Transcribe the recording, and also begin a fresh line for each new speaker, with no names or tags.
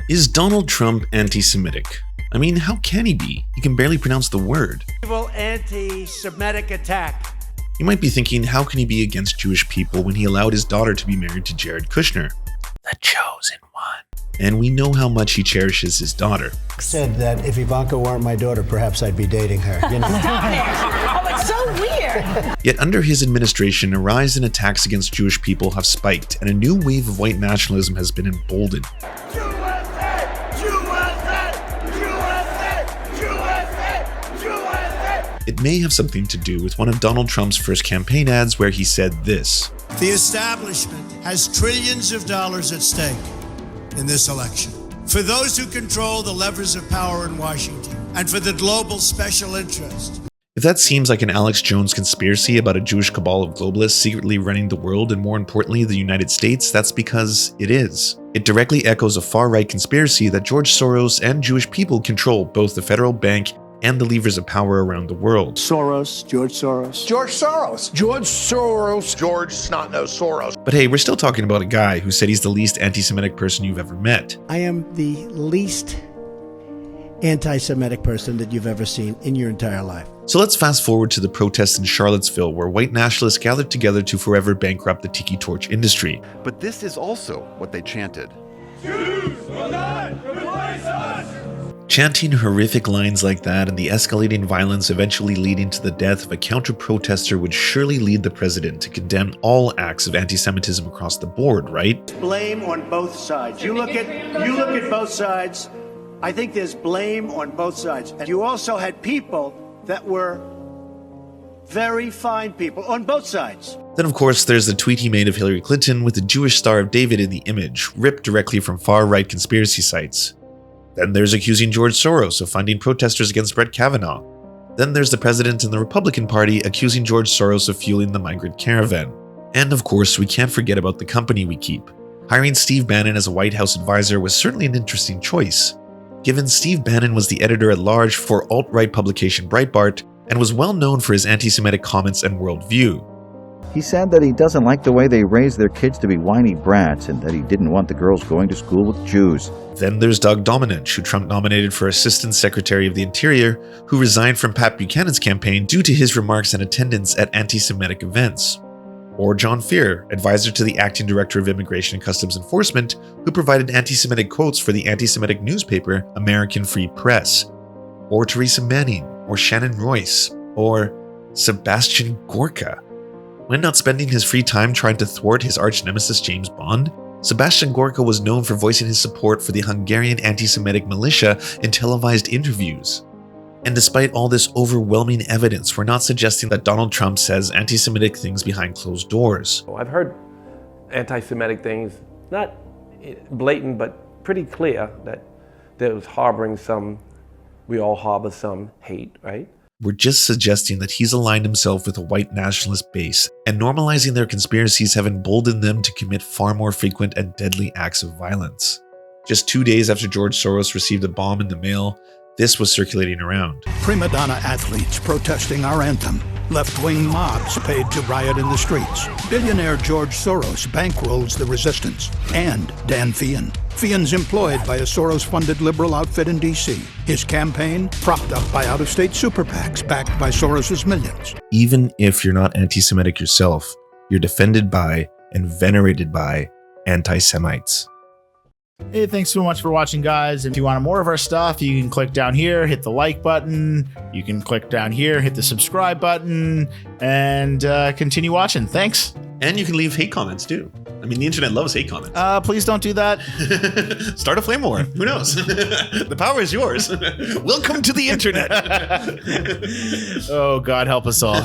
Is Donald Trump anti-Semitic? I mean, how can he be? He can barely pronounce the word.
Evil anti-Semitic attack.
You might be thinking, how can he be against Jewish people when he allowed his daughter to be married to Jared Kushner? The chosen one. And we know how much he cherishes his daughter.
Said that if Ivanka weren't my daughter, perhaps I'd be dating her. You know?
Oh, it's so weird.
Yet under his administration, a rise in attacks against Jewish people have spiked, and a new wave of white nationalism has been emboldened. It may have something to do with one of Donald Trump's first campaign ads where he said this:
"The establishment has trillions of dollars at stake in this election. For those who control the levers of power in Washington and for the global special interest."
If that seems like an Alex Jones conspiracy about a Jewish cabal of globalists secretly running the world and more importantly the United States, that's because it is. It directly echoes a far-right conspiracy that George Soros and Jewish people control both the federal bank and the levers of power around the world.
Soros, George Soros.
George Soros. George Soros. George Snot-Nose Soros.
But hey, we're still talking about a guy who said he's the least anti-Semitic person you've ever met.
I am the least anti-Semitic person that you've ever seen in your entire life.
So let's fast forward to the protests in Charlottesville where white nationalists gathered together to forever bankrupt the tiki torch industry.
But this is also what they chanted.
Jews will not replace us!
Chanting horrific lines like that and the escalating violence eventually leading to the death of a counter-protester would surely lead the president to condemn all acts of anti-Semitism across the board, right?
Blame on both sides. You look at both sides. I think there's blame on both sides. And you also had people that were very fine people on both sides.
Then of course there's the tweet he made of Hillary Clinton with the Jewish Star of David in the image, ripped directly from far-right conspiracy sites. Then there's accusing George Soros of funding protesters against Brett Kavanaugh. Then there's the president and the Republican Party accusing George Soros of fueling the migrant caravan. And of course, we can't forget about the company we keep. Hiring Steve Bannon as a White House advisor was certainly an interesting choice, given Steve Bannon was the editor-at-large for alt-right publication Breitbart and was well known for his anti-Semitic comments and worldview.
He said that he doesn't like the way they raise their kids to be whiny brats and that he didn't want the girls going to school with Jews.
Then there's Doug Domenech, who Trump nominated for Assistant Secretary of the Interior, who resigned from Pat Buchanan's campaign due to his remarks and attendance at anti-Semitic events. Or John Fear, advisor to the Acting Director of Immigration and Customs Enforcement, who provided anti-Semitic quotes for the anti-Semitic newspaper American Free Press. Or Theresa Manning, or Shannon Royce, or Sebastian Gorka. When not spending his free time trying to thwart his arch-nemesis James Bond, Sebastian Gorka was known for voicing his support for the Hungarian anti-Semitic militia in televised interviews. And despite all this overwhelming evidence, we're not suggesting that Donald Trump says anti-Semitic things behind closed doors.
I've heard anti-Semitic things, not blatant, but pretty clear that there's harboring some, we all harbor some hate, right?
We're just suggesting that he's aligned himself with a white nationalist base, and normalizing their conspiracies have emboldened them to commit far more frequent and deadly acts of violence. Just 2 days after George Soros received a bomb in the mail, this was circulating around.
Prima donna athletes protesting our anthem. Left-wing mobs paid to riot in the streets. Billionaire George Soros bankrolls the resistance. And Dan Feehan. Feehan's employed by a Soros-funded liberal outfit in D.C. His campaign propped up by out-of-state super PACs backed by Soros's millions.
Even if you're not anti-Semitic yourself, you're defended by and venerated by anti-Semites.
Hey, thanks so much for watching, guys. If you want more of our stuff, you can click down here, hit the like button. You can click down here, hit the subscribe button, and continue watching. Thanks.
And you can leave hate comments too. I mean, the internet loves hate comments.
Please don't do that.
Start a flame war. Who knows? The power is yours. Welcome to the internet.
Oh, God help us all.